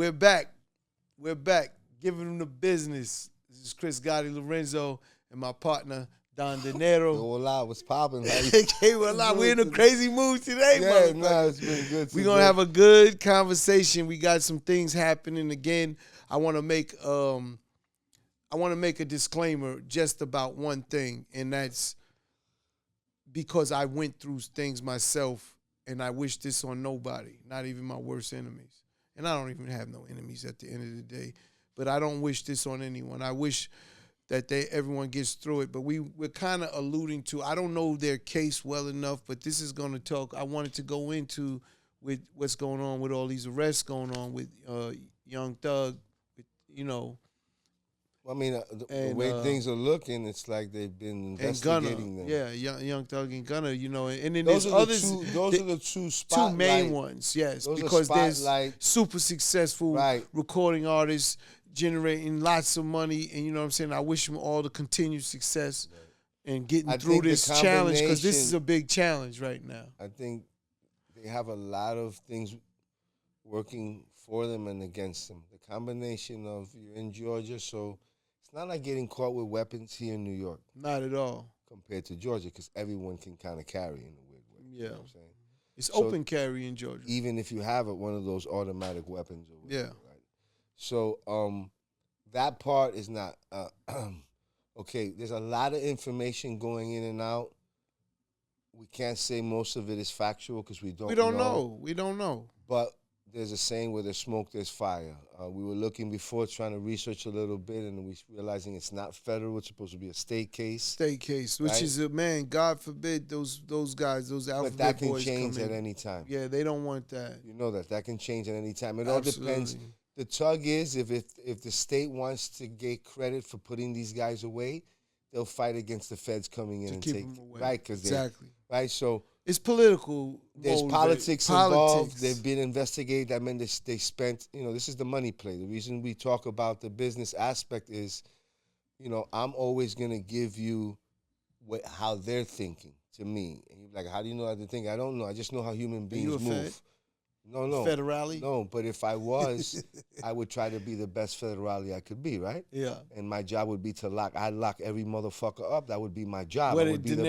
we're back. We're back. Giving them the business. This is Chris Gotti Lorenzo and my partner, Don Dinero. Hola, what's popping? We're in a crazy mood today, no, it's been good. We're going to have a good conversation. We got some things happening. Again, I want to make a disclaimer just about one thing, and that's because I went through things myself, and I wish this on nobody, not even my worst enemies. And I don't even have no enemies at the end of the day, but I don't wish this on anyone. I wish that everyone gets through it, but we're kind of alluding to, I don't know their case well enough, but this is going to talk, I wanted to go into with what's going on with all these arrests going on with Young Thug, I mean, the way things are looking, it's like they've been investigating them. Yeah, Young Thug and Gunna, and then those there's are others. Those are the two main ones, yes, those because there's super successful recording artists generating lots of money, and you know what I'm saying. I wish them all the continued success and getting through this challenge, because this is a big challenge right now. I think they have a lot of things working for them and against them. The combination of you're in Georgia, so it's not like getting caught with weapons here in New York. Not at all. Compared to Georgia, because everyone can kind of carry in a weird way. Yeah. You know what I'm saying? It's open carry in Georgia. Even if you have one of those automatic weapons. Or whatever, yeah. Right? So that part is not, okay, there's a lot of information going in and out. We can't say most of it is factual because we don't know. We don't know. But there's a saying, where there's smoke, there's fire. We were looking before, trying to research a little bit, and we realizing it's not federal. It's supposed to be a state case. State case, which is God forbid those guys, those alphabet boys. But that can change at any time. Yeah, they don't want that. You know that can change at any time. It all depends. The tug is if the state wants to get credit for putting these guys away, they'll fight against the feds coming in and keep take them away. Right, exactly. Right, so. It's political. There's politics involved. They've been investigated. I mean, they spent, this is the money play. The reason we talk about the business aspect is, I'm always going to give you how they're thinking to me. And you're like, how do you know how they're thinking? I don't know. I just know how human beings move. Fed? No. Federale? No, but if I was, I would try to be the best federale I could be, right? Yeah. And my job would be I'd lock every motherfucker up. That would be my job. What did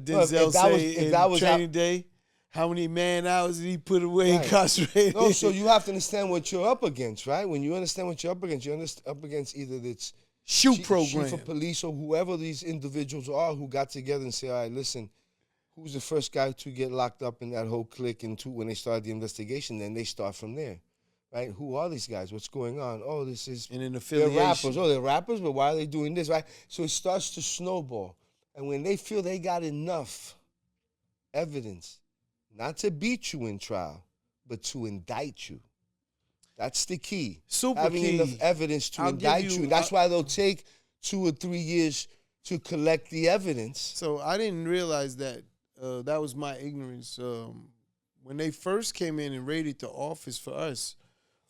Denzel say in Training Day? How many man hours did he put away incarcerated? No, so you have to understand what you're up against, right? When you understand what you're up against up against either this program, chief of police, or whoever these individuals are who got together and say, all right, listen, who's the first guy to get locked up in that whole clique? And when they start the investigation, then they start from there, right? Who are these guys? What's going on? Oh, this is an affiliation. They're rappers. Oh, they're rappers, but why are they doing this, right? So it starts to snowball. And when they feel they got enough evidence, not to beat you in trial, but to indict you. That's the key. Having enough evidence to indict you. That's why they'll take 2 or 3 years to collect the evidence. So I didn't realize that. That was my ignorance. When they first came in and raided the office for us,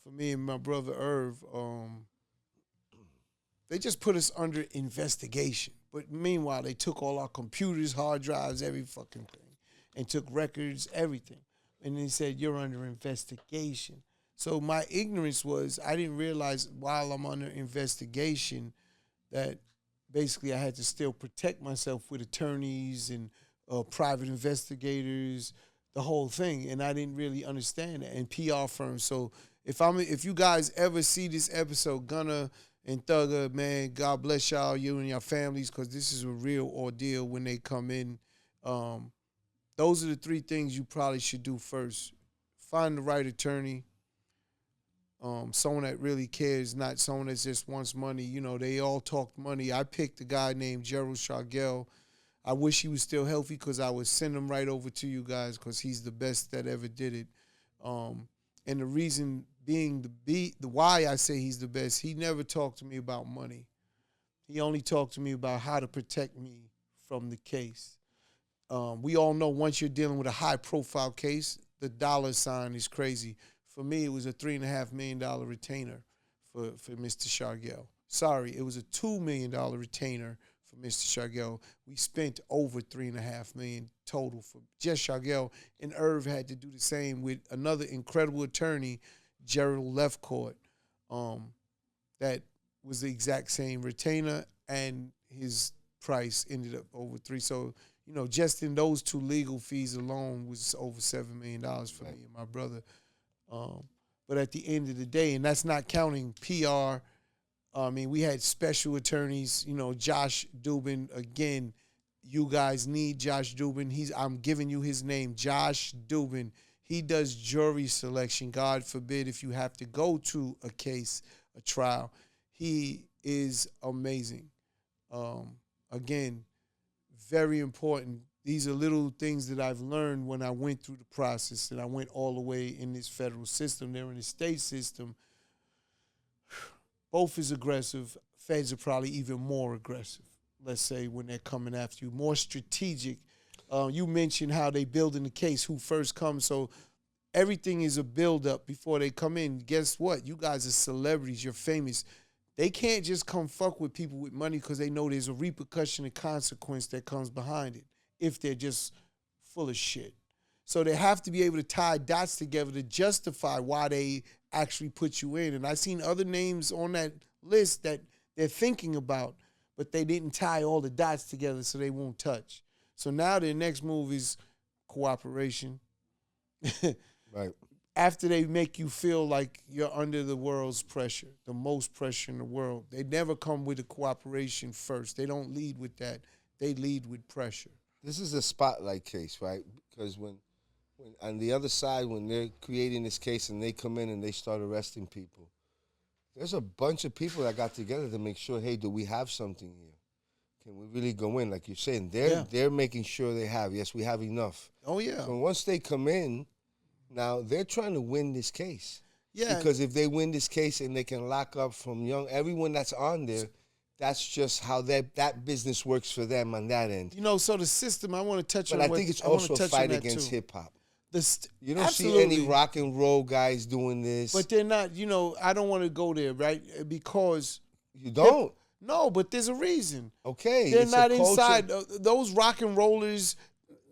for me and my brother Irv, they just put us under investigation. But meanwhile, they took all our computers, hard drives, every fucking thing, and took records, everything. And they said, you're under investigation. So my ignorance was, I didn't realize while I'm under investigation that basically I had to still protect myself with attorneys and private investigators, the whole thing, and I didn't really understand that, and PR firms. So if you guys ever see this episode, Gunna and Thugger, man, God bless y'all, you and your families, because this is a real ordeal when they come in. Those are the 3 things you probably should do first. Find the right attorney, someone that really cares, not someone that just wants money. They all talk money. I picked a guy named Atty Shargel. I wish he was still healthy, because I would send him right over to you guys, because he's the best that ever did it. And the reason being, the why I say he's the best, he never talked to me about money. He only talked to me about how to protect me from the case. We all know once you're dealing with a high-profile case, the dollar sign is crazy. For me, it was a $3.5 million retainer for Mr. Shargel. Sorry, it was a $2 million retainer for Mr. Shargel. We spent over $3.5 million total for just Shargel, and Irv had to do the same with another incredible attorney, Gerald Lefcourt. That was the exact same retainer, and his price ended up over 3. So, just in those 2 legal fees alone was over $7 million for me and my brother. But at the end of the day, and that's not counting PR. I mean, we had special attorneys, Josh Dubin. Again, you guys need Josh Dubin. I'm giving you his name, Josh Dubin. He does jury selection. God forbid if you have to go to a case, a trial. He is amazing. Again, very important. These are little things that I've learned when I went through the process, and I went all the way in this federal system. They're in the state system. Both is aggressive. Feds are probably even more aggressive, let's say, when they're coming after you. More strategic. You mentioned how they build in the case, who first comes. So everything is a build-up before they come in. Guess what? You guys are celebrities. You're famous. They can't just come fuck with people with money because they know there's a repercussion and consequence that comes behind it if they're just full of shit. So they have to be able to tie dots together to justify why they actually put you in. And I've seen other names on that list that they're thinking about, but they didn't tie all the dots together so they won't touch. So now their next move is cooperation. Right. After they make you feel like you're under the world's pressure, the most pressure in the world, they never come with a cooperation first. They don't lead with that. They lead with pressure. This is a spotlight case, right? Because when on the other side, when they're creating this case and they come in and they start arresting people, there's a bunch of people that got together to make sure, hey, do we have something here? Can we really go in? Like you're saying, they're making sure they have. Yes, we have enough. Oh, yeah. So once they come in, now they're trying to win this case. Yeah. Because if they win this case and they can lock up from everyone that's on there, that's just how that business works for them on that end. So the system, I want to touch on. But I think it's also a fight against hip hop. You don't see any rock and roll guys doing this. But they're not, I don't want to go there, right? Because you don't. No, but there's a reason. Okay. They're not inside. Those rock and rollers,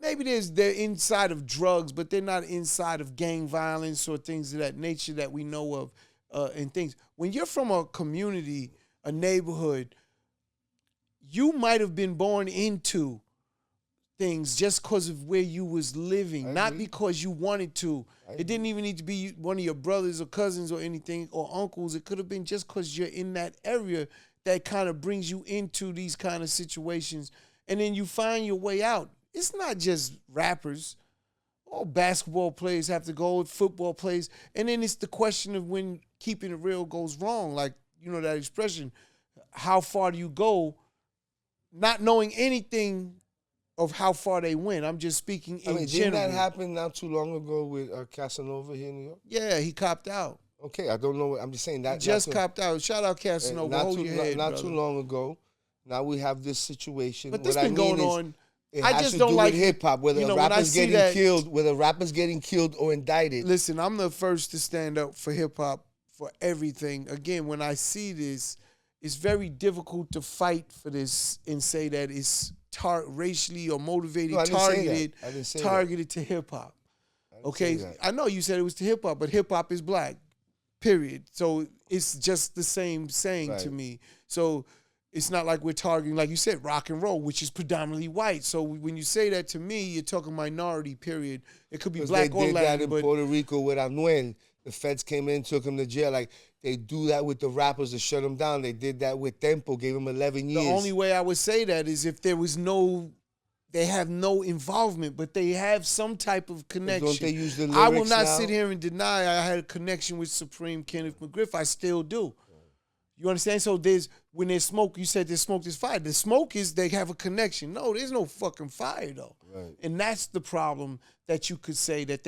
maybe they're inside of drugs, but they're not inside of gang violence or things of that nature that we know of and things. When you're from a community, a neighborhood, you might have been born into things just because of where you was living, not because you wanted to. It didn't even need to be one of your brothers or cousins or anything or uncles. It could have been just because you're in that area that kind of brings you into these kind of situations. And then you find your way out. It's not just rappers. All basketball players have to go, football players. And then it's the question of when keeping it real goes wrong. Like, that expression, how far do you go, not knowing anything of how far they went. I'm just speaking in general. Didn't that happen not too long ago with Casanova here in New York? Yeah, he copped out. Okay, I don't know. I'm just saying that. He just copped out. Shout out Casanova. Hold your head, not too long ago. Now we have this situation. But this been going on. I just don't like hip hop. Whether a rapper's getting killed or indicted. Listen, I'm the first to stand up for hip hop for everything. Again, when I see this, it's very difficult to fight for this and say that it's racially or motivated, targeted to hip hop. Okay, I know you said it was to hip hop, but hip hop is black, period. So it's just the same saying to me. So it's not like we're targeting, like you said, rock and roll, which is predominantly white. So when you say that to me, you're talking minority, period. It could be black or Latin. They did that in Puerto Rico with Anuel. The feds came in, took him to jail. Like, they do that with the rappers to shut them down. They did that with Tempo, gave him 11 years. The only way I would say that is if there was they have no involvement, but they have some type of connection. Don't they use the lyrics I will not now? sit here and deny I had a connection with Supreme Kenneth McGriff. I still do. You understand? So when there's smoke, you said there's smoke, there's fire. The smoke is they have a connection. No, there's no fucking fire though. Right. And that's the problem that you could say that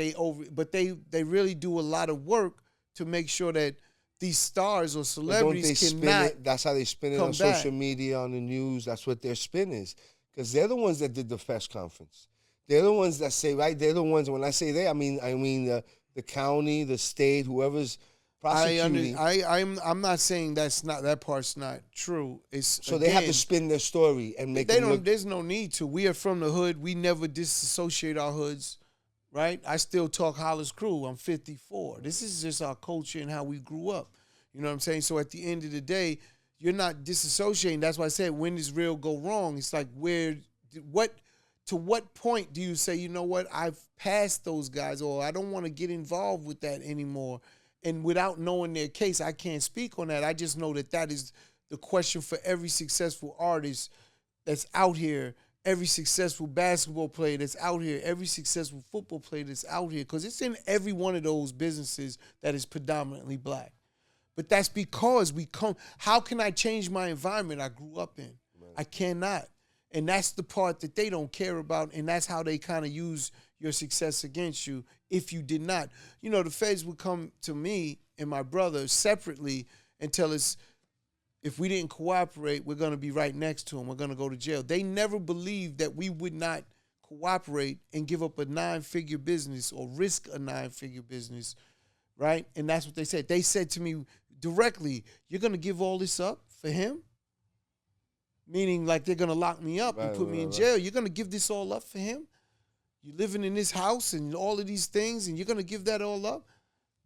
but they really do a lot of work to make sure that these stars or celebrities cannot. That's how they spin it on social media, on the news. That's what their spin is. Because they're the ones that did the press conference. They're the ones that say, right? They're the ones, when I say they, I mean the county, the state, whoever's prosecuting. I'm not saying that part's not true. They have to spin their story and make it look. There's no need to. We are from the hood. We never disassociate our hoods, right? I still talk Hollis Crew. I'm 54. This is just our culture and how we grew up. You know what I'm saying? So at the end of the day, you're not disassociating. That's why I said, when does real go wrong? It's like, to what point do you say, you know what, I've passed those guys, or I don't want to get involved with that anymore? And without knowing their case, I can't speak on that. I just know that is the question for every successful artist that's out here, every successful basketball player that's out here, every successful football player that's out here, because it's in every one of those businesses that is predominantly black. But that's because how can I change my environment I grew up in? Right. I cannot. And that's the part that they don't care about, and that's how they kind of use your success against you if you did not. You know, the feds would come to me and my brother separately and tell us, if we didn't cooperate, we're going to be right next to them. We're going to go to jail. They never believed that we would not cooperate and give up a 9-figure business or risk a 9-figure business, right? And that's what they said. They said to me directly, you're going to give all this up for him? Meaning like they're going to lock me up and put me in jail. You're going to give this all up for him? You're living in this house and all of these things, and you're going to give that all up?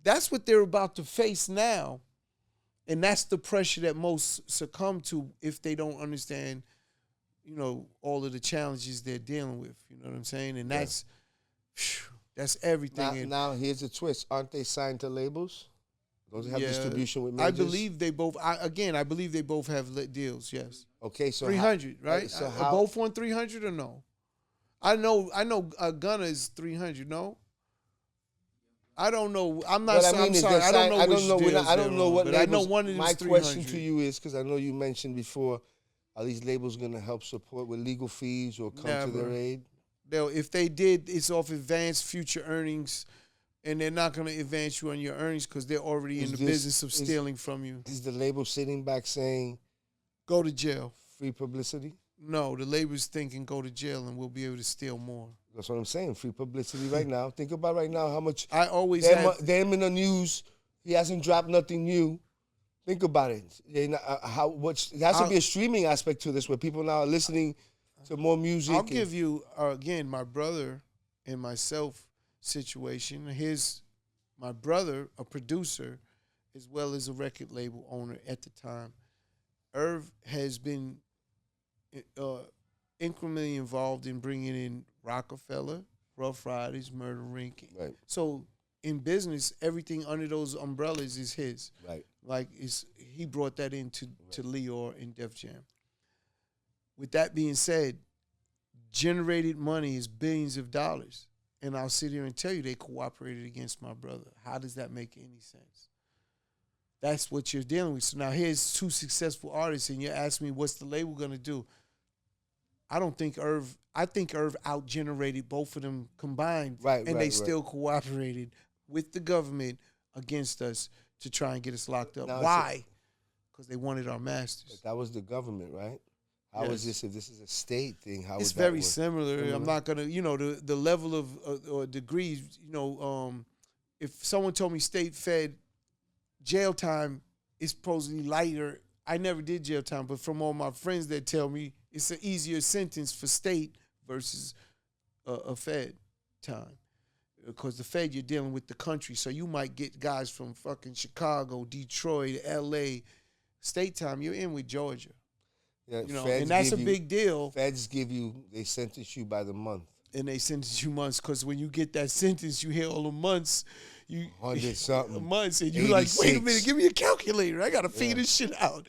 That's what they're about to face now. And that's the pressure that most succumb to if they don't understand, you know, all of the challenges they're dealing with. You know what I'm saying? And that's everything. Now here's a twist. Aren't they signed to labels? Those have distribution with majors? I believe they both. I believe they both have deals. Yes. Okay, so 300, right? So both on 300 or no? I know. Gunna is 300. No. I don't know. I'm not. I'm sorry. I don't know. I don't know what. But I know one of them is 300. My question to you is, because I know you mentioned before, are these labels going to help support with legal fees or come to their aid? If they did, it's off advanced future earnings. And they're not going to advance you on your earnings because they're already in the business of stealing from you. Is the label sitting back saying, go to jail? Free publicity? No, the label's thinking go to jail and we'll be able to steal more. That's what I'm saying. Free publicity right now. Think about right now how much. I always them in the news. He hasn't dropped nothing new. Think about it. There has to be a streaming aspect to this where people now are listening to more music. I'll give you, again, my brother and myself situation. My brother, a producer, as well as a record label owner at the time. Irv has been incrementally involved in bringing in Rockefeller, Rough Riders, Murder Inc. Right. So in business, everything under those umbrellas is his. Right. Like he brought that into to Leor and Def Jam. With that being said, generated money is billions of dollars. And I'll sit here and tell you they cooperated against my brother. How does that make any sense? That's what you're dealing with. So now here's two successful artists, and you're asking me what's the label going to do? I think Irv out-generated both of them combined. They still cooperated with the government against us to try and get us locked up. Now, why? Because they wanted our masters. That was the government, right? How is this? If this is a state thing, how it's very similar. I'm not gonna, the level of or degrees. If someone told me state fed jail time is supposedly lighter, I never did jail time, but from all my friends that tell me it's an easier sentence for state versus a fed time, because the fed you're dealing with the country, so you might get guys from fucking Chicago, Detroit, L.A. State time you're in with Georgia. Yeah, and that's a big deal. Feds they sentence you by the month. And they sentence you months, because when you get that sentence, you hear all the months. 100-something. Months, and you like, wait a minute, give me a calculator. I got to figure this shit out.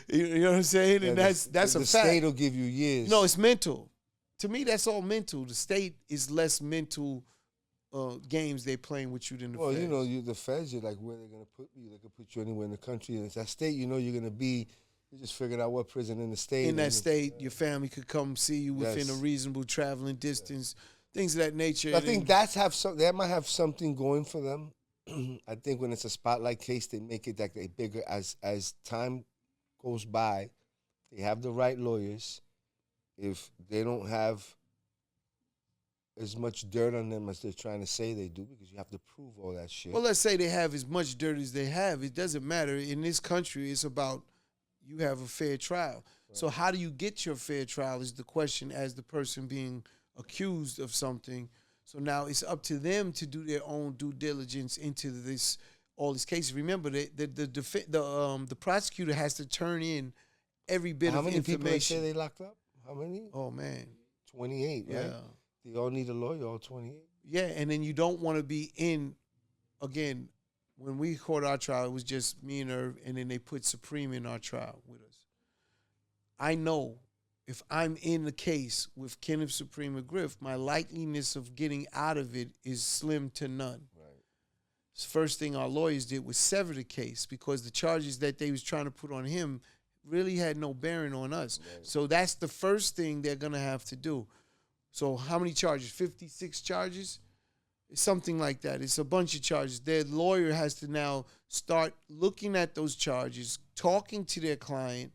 You know what I'm saying? And that's a fact. The state will give you years. No, it's mental. To me, that's all mental. The state is less mental games they playing with you than the feds. Well, the feds, you're like, where they're going to put you. They can put you anywhere in the country. And it's that state, you're going to be. You just figured out what prison in the state. In that state, your family could come see you within a reasonable traveling distance, things of that nature. I think that might have something going for them. I think when it's a spotlight case, they make it like they bigger as time goes by. They have the right lawyers. If they don't have as much dirt on them as they're trying to say they do, because you have to prove all that shit. Well, let's say they have as much dirt as they have. It doesn't matter. In this country, it's about you have a fair trial. Right. So how do you get your fair trial is the question as the person being accused of something. So now it's up to them to do their own due diligence into all these cases. Remember, the prosecutor has to turn in every bit of information. How many people they say they locked up? How many? Oh, man. 28, right? Yeah. They all need a lawyer, all 28? Yeah, and then you don't want to be in, again, when we caught our trial, it was just me and Irv, and then they put Supreme in our trial with us. I know if I'm in the case with Kenneth Supreme or Griff, my likeliness of getting out of it is slim to none. Right. The first thing our lawyers did was sever the case because the charges that they was trying to put on him really had no bearing on us. Right. So that's the first thing they're going to have to do. So how many charges? 56 charges? Something like that. It's a bunch of charges. Their lawyer has to now start looking at those charges, talking to their client.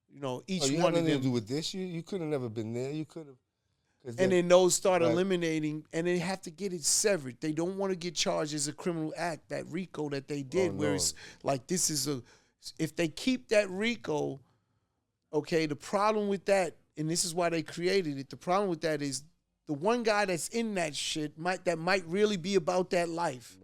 You know, each one of them. You had nothing to do with this? You could have never been there. You could have. And then those start eliminating, and they have to get it severed. They don't want to get charged as a criminal act, that RICO that they did, where it's like this is a, if they keep that RICO, okay, the problem with that, and this is why they created it, the problem with that is the one guy that's in that shit that might really be about that life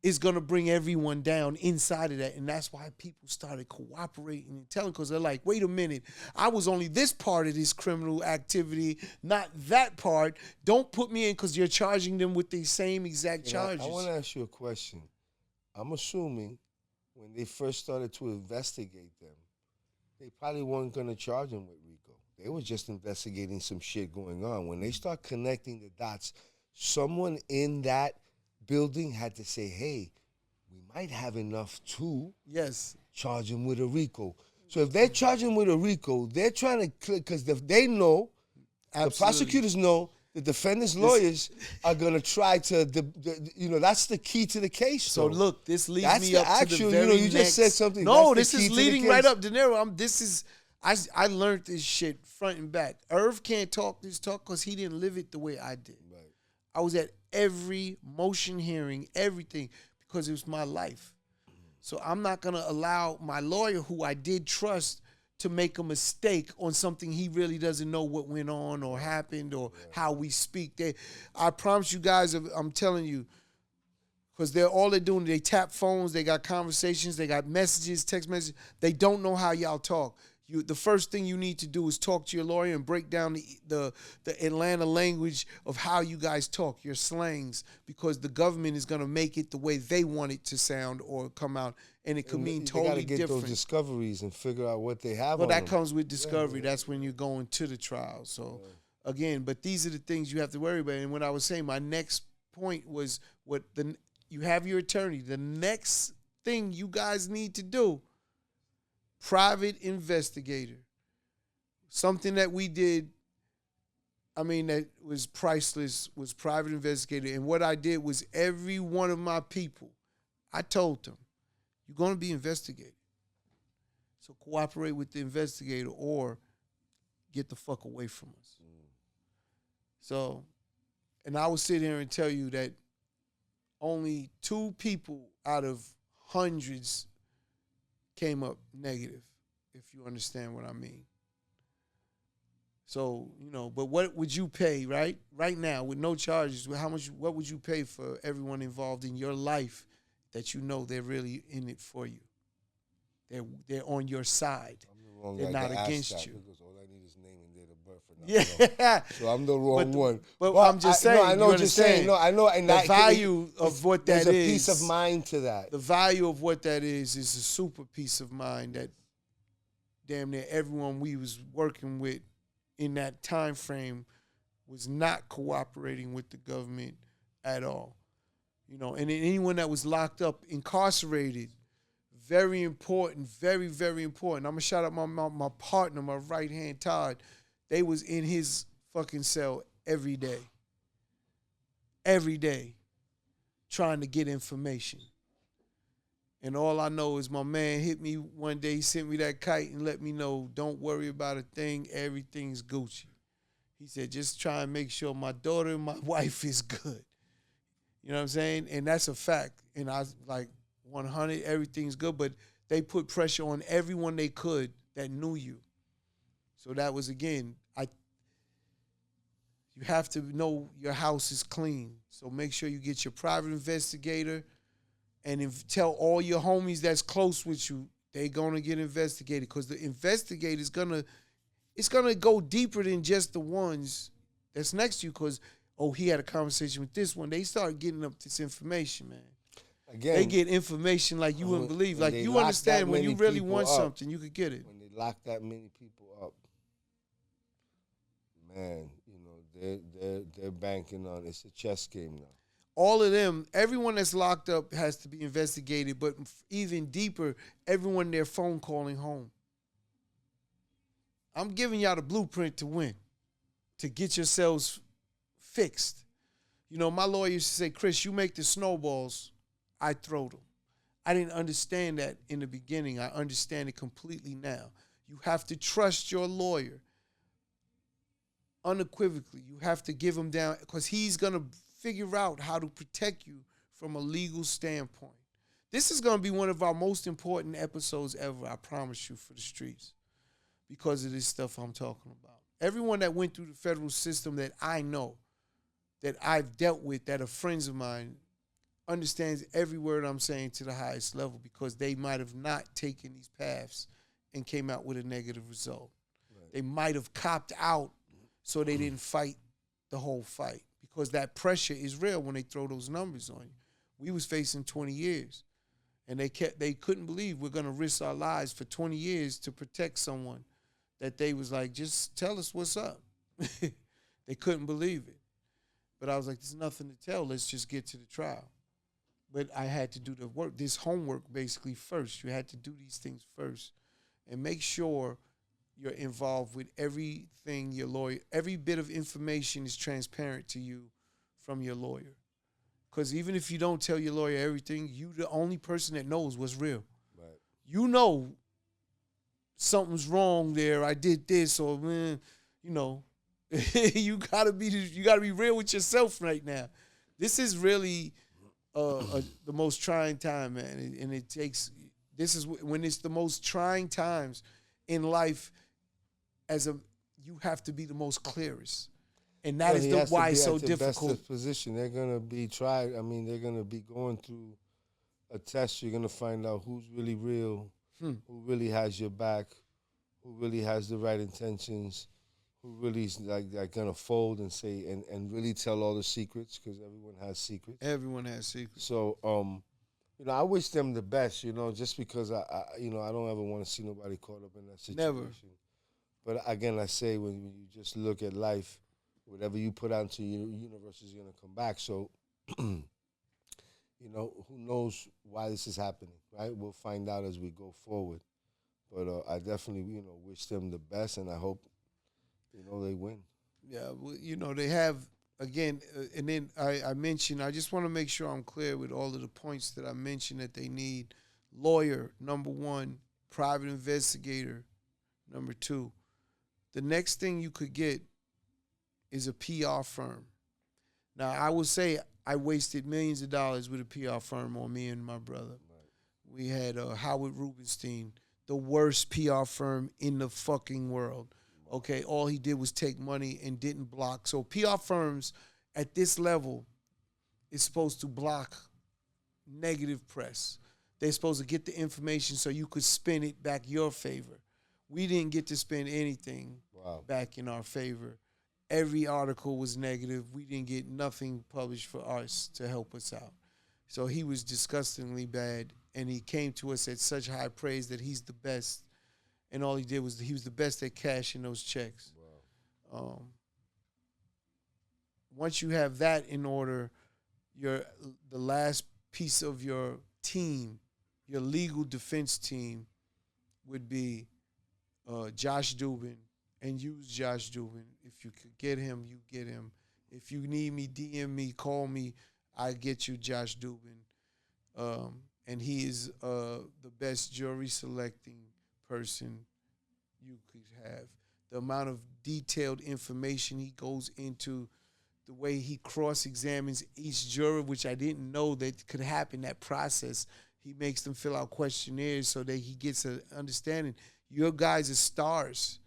is going to bring everyone down inside of that. And that's why people started cooperating and telling, because they're like, wait a minute, I was only this part of this criminal activity, not that part. Don't put me in because you're charging them with the same exact charges. I want to ask you a question. I'm assuming when they first started to investigate them, they probably weren't going to charge them with RICO. They were just investigating some shit going on. When they start connecting the dots, someone in that building had to say, hey, we might have enough to charge him with a RICO. So if they're charging with a RICO, they're trying to click, because they know, the prosecutors know, the defendant's lawyers are going to try to, that's the key to the case. So look, this leads me up to the very you just said something. No, this is leading right up, Dinero. I learned this shit front and back. Irv can't talk this talk because he didn't live it the way I did. Right. I was at every motion hearing, everything, because it was my life. So I'm not going to allow my lawyer, who I did trust, to make a mistake on something he really doesn't know what went on or happened or how we speak. I promise you guys, I'm telling you, because all they're doing, they tap phones, they got conversations, they got messages, text messages. They don't know how y'all talk. The first thing you need to do is talk to your lawyer and break down the Atlanta language of how you guys talk, your slangs, because the government is going to make it the way they want it to sound or come out, and it could mean totally different. You got to get those discoveries and figure out what they have on them. Comes with discovery. Yeah. That's when you're going to the trial. So, again, but these are the things you have to worry about. And what I was saying, my next point was you have your attorney. The next thing you guys need to do, private investigator. Something that we did, that was priceless, was private investigator. And what I did was every one of my people, I told them, you're going to be investigated. So cooperate with the investigator or get the fuck away from us. So, and I will sit here and tell you that only 2 people out of hundreds came up negative, if you understand what I mean. So, but what would you pay, right? Right now, with no charges, what would you pay for everyone involved in your life that you know they're really in it for you? They're on your side. They're not against you. Because all I need is name and date of birth. Yeah. So I'm the wrong one. But I'm just saying. I know what you're saying. No, I know. And the value of what that is. There's a peace of mind to that. The value of what that is a super peace of mind that damn near everyone we was working with in that time frame was not cooperating with the government at all. And anyone that was locked up, incarcerated, very important, very, very important. I'm going to shout out my partner, my right-hand Todd. They was in his fucking cell every day, trying to get information. And all I know is my man hit me one day, he sent me that kite and let me know, don't worry about a thing, everything's Gucci. He said, just try and make sure my daughter and my wife is good. You know what I'm saying? And that's a fact. And I was like, 100, everything's good, but they put pressure on everyone they could that knew you. So that was, again, You have to know your house is clean. So make sure you get your private investigator and tell all your homies that's close with you, they gonna get investigated, because the investigator is gonna go deeper than just the ones that's next to you, because, oh, he had a conversation with this one. They start getting up this information, man. Again, they get information like you wouldn't believe. Like, you understand when you really want something, you could get it. When they lock that many people up, man, you know, they're banking on, it's a chess game now. All of them, everyone that's locked up has to be investigated, but even deeper, everyone they're phone calling home. I'm giving y'all the blueprint to win, to get yourselves fixed. You know, my lawyer used to say, Chris, you make the snowballs, I throw them. I didn't understand that in the beginning. I understand it completely now. You have to trust your lawyer unequivocally. You have to give him down, because he's going to figure out how to protect you from a legal standpoint. This is going to be one of our most important episodes ever, I promise you, for the streets, because of this stuff I'm talking about. Everyone that went through the federal system that I know, that I've dealt with, that are friends of mine, understands every word I'm saying to the highest level, because they might have not taken these paths and came out with a negative result. Right. They might have copped out so they didn't fight the whole fight, because that pressure is real when they throw those numbers on you. We was facing 20 years, and they couldn't believe we're going to risk our lives for 20 years to protect someone that they was like, just tell us what's up. They couldn't believe it. But I was like, there's nothing to tell. Let's just get to the trial. But I had to do the work, this homework basically first. You had to do these things first and make sure you're involved with everything your lawyer, every bit of information is transparent to you from your lawyer. Because even if you don't tell your lawyer everything, you the only person that knows what's real. Right. You know something's wrong there. I did this, or man, you know, you gotta be real with yourself right now. This is really the most trying time, man, and it takes. This is when it's the most trying times in life. You have to be the most clearest, and that is why it's so difficult. Best position. They're gonna be tried. I mean, they're gonna be going through a test. You're gonna find out who's really real, who really has your back, who really has the right intentions, who really is like gonna fold and say and really tell all the secrets, because everyone has secrets. Everyone has secrets. So you know, I wish them the best. You know, just because I don't ever want to see nobody caught up in that situation. Never. But again, I say when you just look at life, whatever you put out into your universe is going to come back. So, you know, who knows why this is happening, right? We'll find out as we go forward. But I definitely, you know, wish them the best, and I hope, you know, they win. Yeah, well, you know, they have, again, and then I mentioned, I just want to make sure I'm clear with all of the points that I mentioned that they need. Lawyer, number one. Private investigator, number two. The next thing you could get is a PR firm. Now, I will say I wasted millions of dollars with a PR firm on me and my brother. Right. We had Howard Rubenstein, the worst PR firm in the fucking world. Okay, all he did was take money and didn't block. So PR firms at this level is supposed to block negative press. They're supposed to get the information so you could spin it back your favor. We didn't get to spend anything back in our favor. Every article was negative. We didn't get nothing published for us to help us out. So he was disgustingly bad, and he came to us at such high praise that he's the best. And all he did was he was the best at cashing those checks. Wow. Once you have that in order, the last piece of your team, your legal defense team, would be Josh Dubin, and use Josh Dubin. If you could get him, you get him. If you need me, DM me, call me. I get you, Josh Dubin. And he is the best jury selecting person you could have. The amount of detailed information he goes into, the way he cross-examines each juror, which I didn't know that could happen, that process. He makes them fill out questionnaires so that he gets an understanding. Your guys are stars.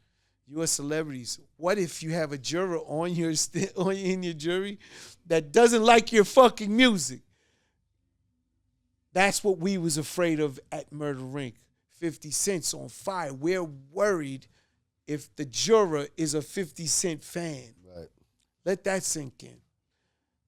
You are celebrities. What if you have a juror on your in your jury that doesn't like your fucking music? That's what we was afraid of at Murder Inc. 50 Cent's on fire. We're worried if the juror is a 50 Cent fan. Right. Let that sink in.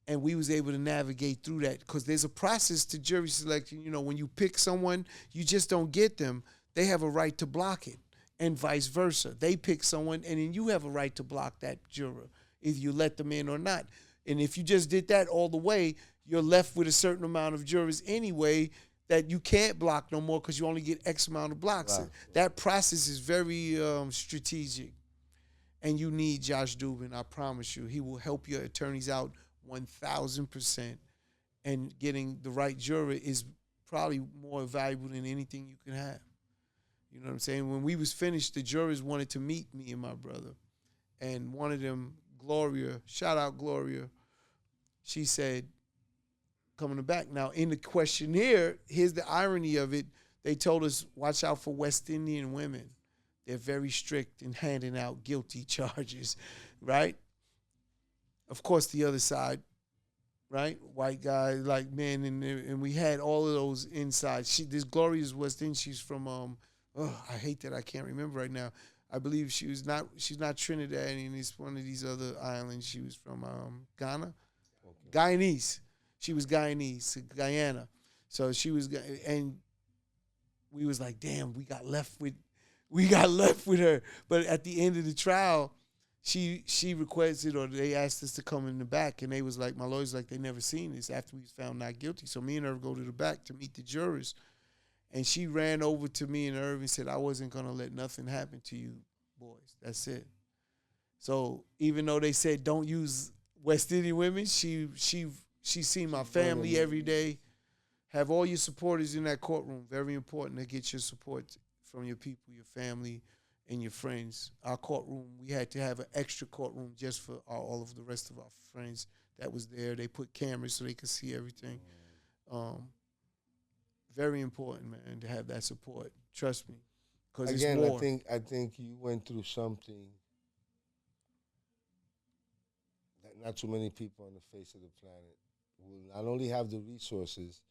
And we was able to navigate through that because there's a process to jury selection. You know, when you pick someone, you just don't get them. They have a right to block it, and vice versa. They pick someone, and then you have a right to block that juror, if you let them in or not. And if you just did that all the way, you're left with a certain amount of jurors anyway that you can't block no more because you only get X amount of blocks. Wow. That process is very strategic. And you need Josh Dubin, I promise you. He will help your attorneys out 1,000%. And getting the right juror is probably more valuable than anything you can have. You know what I'm saying? When we was finished, the jurors wanted to meet me and my brother. And one of them, Gloria, shout out Gloria, she said, coming back. Now, in the questionnaire, here's the irony of it. They told us, watch out for West Indian women. They're very strict in handing out guilty charges, right? Of course, the other side, right? White guys, like men, and we had all of those inside. This Gloria's West Indian, she's from, I hate that I can't remember right now. I believe she's not Trinidadian. It's one of these other islands. She was from Ghana. Okay. Guyanese. She was Guyanese, Guyana. So she was, and we was like, damn, we got left with her. But at the end of the trial, she requested, or they asked us to come in the back, and they was like, my lawyers like, they never seen this after we was found not guilty. So me and Irv go to the back to meet the jurors, and she ran over to me and Irv and said, I wasn't gonna let nothing happen to you boys. That's it. So even though they said don't use West Indian women, she seen my family every day. Have all your supporters in that courtroom. Very important to get your support from your people, your family, and your friends. Our courtroom, we had to have an extra courtroom just for all of the rest of our friends that was there. They put cameras so they could see everything. Very important, man, to have that support. Trust me. Because it's war. I think you went through something that not too many people on the face of the planet will not only have the resources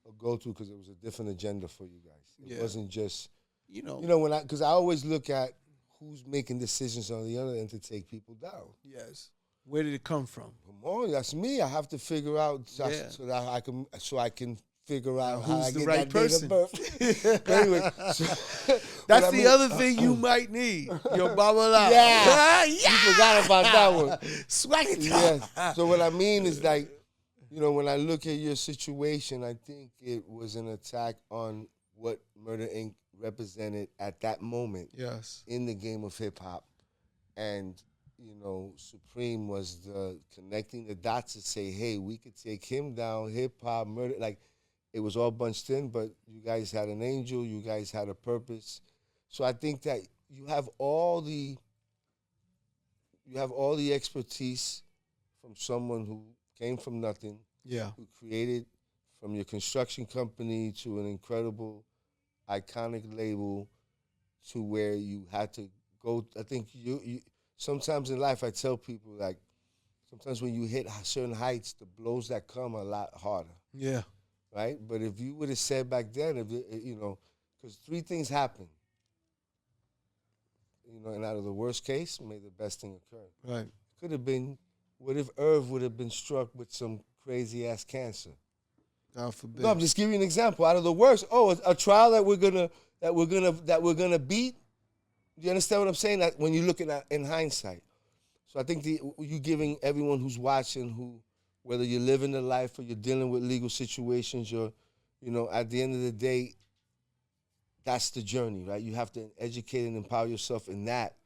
or go to, because it was a different agenda for you guys. It wasn't just, because I always look at who's making decisions on the other end to take people down. Yes. Where did it come from? Come on, that's me. I have to figure out so that I can figure out how I the get right that person. date of birth. But anyway, that's the other thing you might need. Your baba. Yeah. You forgot about that one. Swag it. Yes. So what I mean is, like, when I look at your situation, I think it was an attack on what Murder Inc. represented at that moment. Yes. In the game of hip hop. And, Supreme was the connecting the dots to say, hey, we could take him down, hip hop, murder. Like, it was all bunched in, but you guys had an angel, you guys had a purpose. So I think that you have all the expertise from someone who came from nothing. Yeah. Who created from your construction company to an incredible, iconic label to where you had to go. I think you sometimes in life, I tell people, like, sometimes when you hit certain heights, the blows that come are a lot harder. Yeah. Right? But if you would have said back then, because three things happen. And out of the worst case, may the best thing occur. Right. Could have been, what if Irv would have been struck with some crazy ass cancer? God forbid. No, I'm just giving you an example. Out of the worst, a trial that we're gonna beat. Do you understand what I'm saying? That when you look at that in hindsight. So I think you giving everyone who's watching, whether you're living the life or you're dealing with legal situations, at the end of the day, that's the journey, right? You have to educate and empower yourself in that.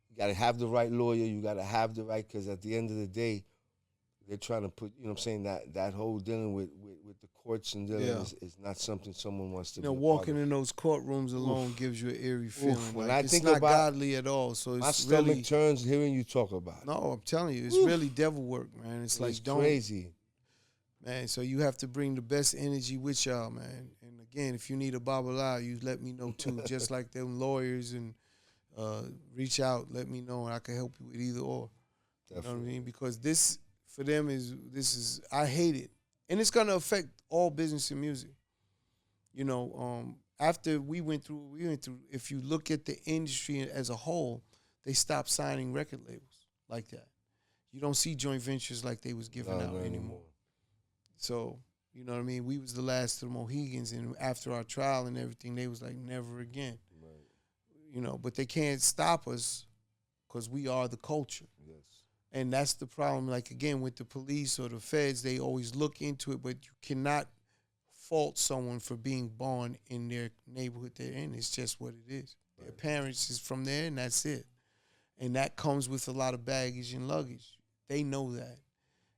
You got to have the right lawyer. You got to have the right, because at the end of the day, they're trying to put, that whole dealing with the courts and dealing is not something someone wants to do. Walking in those courtrooms alone gives you an eerie feeling. When like I it's think not about godly at all. So it's my stomach really turns hearing you talk about it. No, I'm telling you, it's really devil work, man. It's crazy. Man, so you have to bring the best energy with y'all, man. And again, if you need a babala, you let me know too. Just like them lawyers and reach out, let me know, and I can help you with either or. Definitely. You know what I mean? Because this, for them, is I hate it. And it's going to affect all business and music. You know, after we went through, if you look at the industry as a whole, they stopped signing record labels like that. You don't see joint ventures like they was giving out anymore. So, you know what I mean? We was the last of the Mohegans, and after our trial and everything, they was like, never again. Right. You know, but they can't stop us because we are the culture. Yes. And that's the problem. Like, again, with the police or the feds, they always look into it, but you cannot fault someone for being born in their neighborhood they're in. It's just what it is. Right. Their parents is from there, and that's it. And that comes with a lot of baggage and luggage. They know that.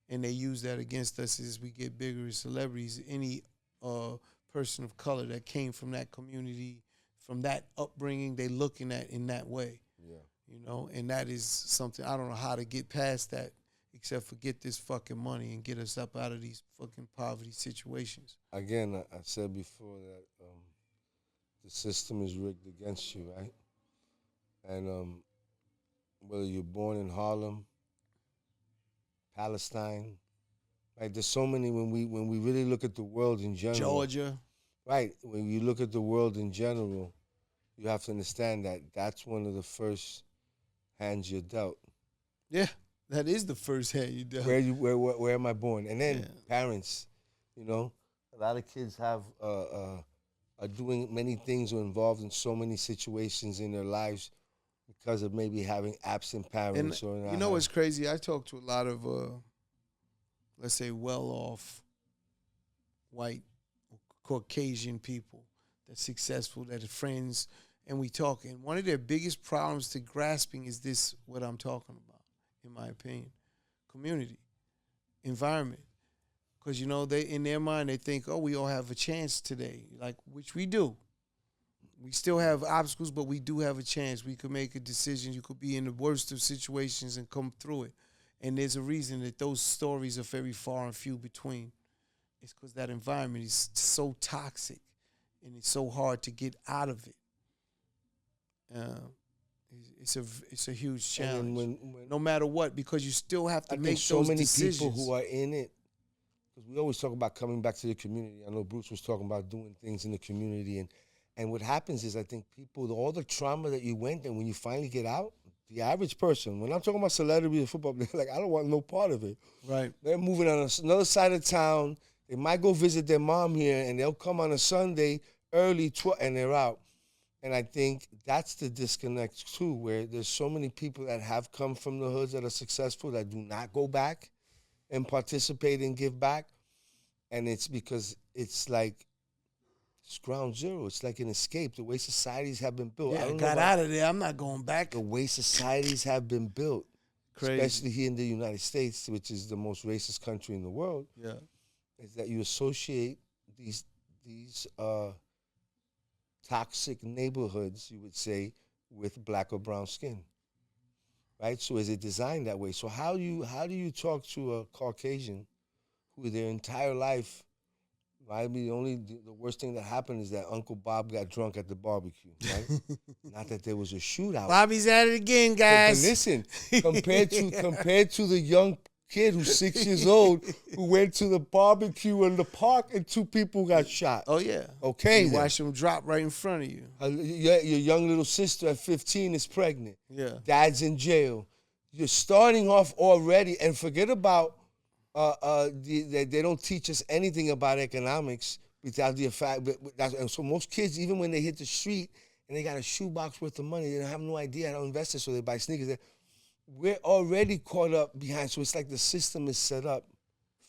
And they use that against us as we get bigger as celebrities. Any person of color that came from that community, from that upbringing, they looking at in that way. Yeah. You know, and that is something, I don't know how to get past that except for get this fucking money and get us up out of these fucking poverty situations. Again, I said before that the system is rigged against you, right? And whether you're born in Harlem, Palestine, right? There's so many, when we really look at the world in general. Georgia. Right. When you look at the world in general, you have to understand that that's one of the first hands you're dealt. Yeah, that is the first hand you dealt. Where am I born? And then parents, you know, a lot of kids have are doing many things or involved in so many situations in their lives because of maybe having absent parents. And you know what's crazy? I talk to a lot of, let's say, well-off white Caucasian people that's successful, that are friends, and we talk. And one of their biggest problems to grasping is this, what I'm talking about, in my opinion. Community, environment. Because, you know, they in their mind, they think, oh, we all have a chance today, like, which we do. We still have obstacles, but we do have a chance. We could make a decision. You could be in the worst of situations and come through it. And there's a reason that those stories are very far and few between. It's because that environment is so toxic and it's so hard to get out of it. It's a huge challenge. When no matter what, because you still have to make those decisions. So many people who are in it, because we always talk about coming back to the community. I know Bruce was talking about doing things in the community, and what happens is, I think people, all the trauma that you went through, when you finally get out, the average person, when I'm talking about celebrity and football, they're like, I don't want no part of it. Right. They're moving on another side of town. They might go visit their mom here, and they'll come on a Sunday early, and they're out. And I think that's the disconnect, too, where there's so many people that have come from the hoods that are successful that do not go back and participate and give back. And it's because it's like, it's ground zero. It's like an escape. The way societies have been built. Yeah, I got out of there. I'm not going back. The way societies have been built, crazy, especially here in the United States, which is the most racist country in the world, is that you associate these toxic neighborhoods, you would say, with black or brown skin, right? So is it designed that way? So how do you talk to a Caucasian who their entire life, right? I mean, the worst thing that happened is that Uncle Bob got drunk at the barbecue, right? Not that there was a shootout. Bobby's at it again, guys. But listen, compared to the young kid who's 6 years old who went to the barbecue in the park and 2 people got shot. Oh, yeah. Okay. You watch them drop right in front of you. Your young little sister at 15 is pregnant. Yeah. Dad's in jail. You're starting off already, and forget about they don't teach us anything about economics without the fact. And so most kids, even when they hit the street and they got a shoebox worth of money, they don't have no idea how to invest it, so they buy sneakers. We're already caught up behind, so it's like the system is set up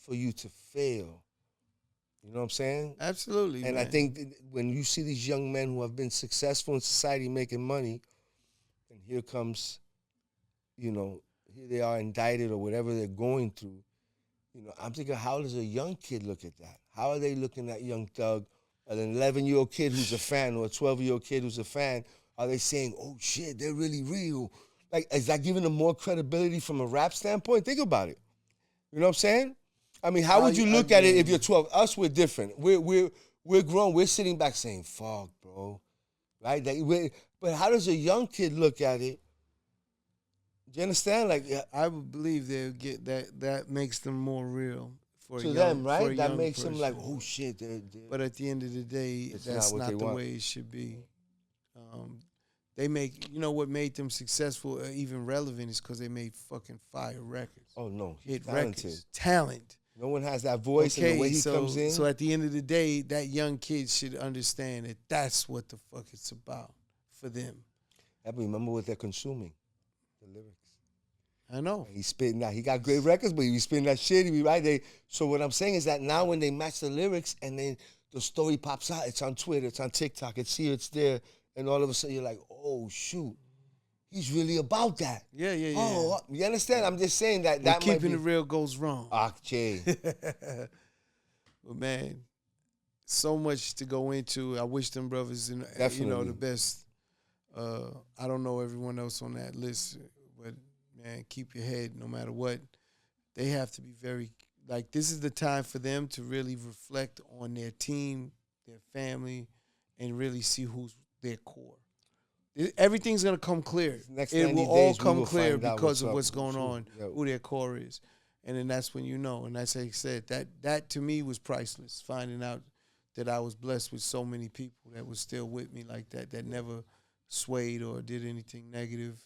for you to fail. You know what I'm saying? Absolutely. And man. I think when you see these young men who have been successful in society making money, and here comes, you know, here they are indicted or whatever they're going through, you know, I'm thinking, how does a young kid look at that? How are they looking at Young Thug, an 11-year-old kid who's a fan or a 12-year-old kid who's a fan? Are they saying, oh, shit, they're really real? Like, is that giving them more credibility from a rap standpoint? Think about it. You know what I'm saying? I mean, how would you look at it if you're 12? Us, we're different. We're grown. We're sitting back saying, fuck, bro. right? But how does a young kid look at it? Do you understand? Like, I would believe they'll get that. That makes them more real for to a young, them, for right? a That young makes them like, person. oh shit. But at the end of the day, It's that's not what not they the want. way it should be. They make, you know what made them successful or even relevant is because they made fucking fire records. Oh no, he's Hit talented. records. Talent. No one has that voice and the way he comes in. So at the end of the day, that young kid should understand that that's what the fuck it's about for them. I remember what they're consuming, the lyrics. I know. He's spitting that. He got great records, but he be spitting that shit. He be right. So what I'm saying is that now when they match the lyrics and then the story pops out, it's on Twitter, it's on TikTok, it's here, it's there, and all of a sudden you're like, oh shoot, he's really about that. Yeah. Oh, you understand? I'm just saying that When might keeping be it real goes wrong. Jay. But man, so much to go into. I wish them brothers, Definitely. the best. I don't know everyone else on that list, but man, keep your head no matter what. They have to be very, like, this is the time for them to really reflect on their team, their family, and really see who's their core. Everything's going to come clear. Next It 90 will days, all we come will clear find out because of up. what's going on, Yeah. who their core is. And then that's when you know. And that's like I said, that to me was priceless, finding out that I was blessed with so many people that was still with me like that never swayed or did anything negative.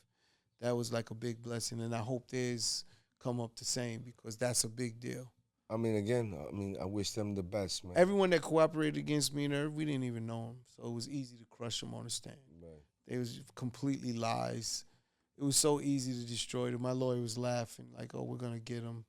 That was like a big blessing. And I hope theirs come up the same because that's a big deal. I mean, I wish them the best, man. Everyone that cooperated against me and Irv, we didn't even know them. So it was easy to crush them on the stand. Right. They was completely lies. It was so easy to destroy them. My lawyer was laughing like, oh, we're going to get them.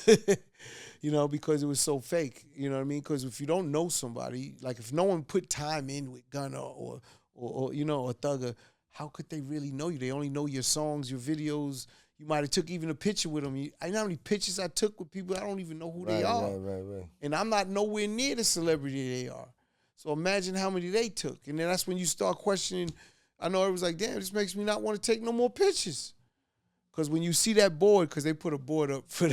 Right. Because it was so fake. You know what I mean? Because if you don't know somebody, like if no one put time in with Gunna or Thugger, how could they really know you? They only know your songs, your videos. You might have took even a picture with them. I know how many pictures I took with people I don't even know who they are. Right. And I'm not nowhere near the celebrity they are. So imagine how many they took. And then that's when you start questioning. I know it was like, damn, this makes me not want to take no more pictures. Because when you see that board, because they put a board up for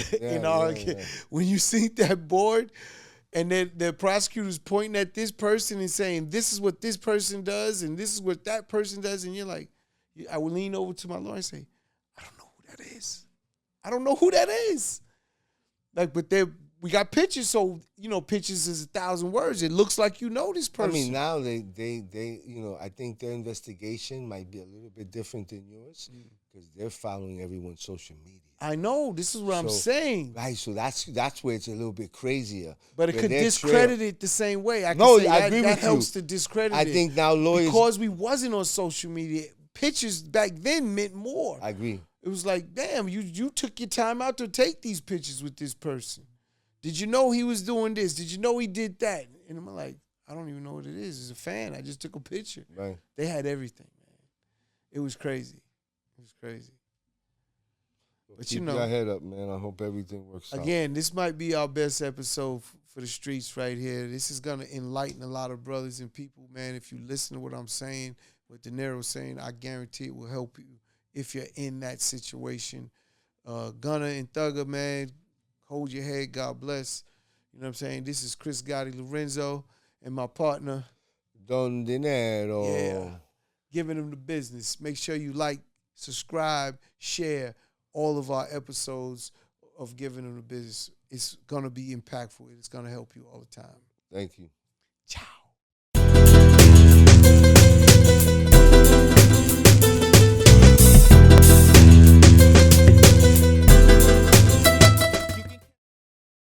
when you see that board and then the prosecutor's pointing at this person and saying, this is what this person does and this is what that person does, and you're like, I would lean over to my lawyer and say, I don't know who that is. I don't know who that is. Like, but we got pictures, so pictures is 1,000 words. It looks like you know this person. I mean, now they I think their investigation might be a little bit different than yours because they're following everyone's social media. I know. This is what I'm saying. Right, so that's where it's a little bit crazier. But it could discredit it the same way. I agree with that you. helps to discredit it. I think now lawyers, because we wasn't on social media, pictures back then meant more. I agree. It was like, damn, you took your time out to take these pictures with this person. Did you know he was doing this? Did you know he did that? And I'm like, I don't even know what it is. As a fan, I just took a picture. Right. They had everything, man. It was crazy. It was crazy. But keep your head up, man. I hope everything works out. Again, this might be our best episode for the streets right here. This is going to enlighten a lot of brothers and people, man. If you listen to what I'm saying, what Dinero's saying, I guarantee it will help you if you're in that situation. Gunna and Thugger, man, hold your head. God bless. You know what I'm saying? This is Chris Gotti Lorenzo and my partner, Don Dinero. Yeah. Giving them the business. Make sure you like, subscribe, share all of our episodes of Giving Them the Business. It's going to be impactful. It's going to help you all the time. Thank you. Ciao.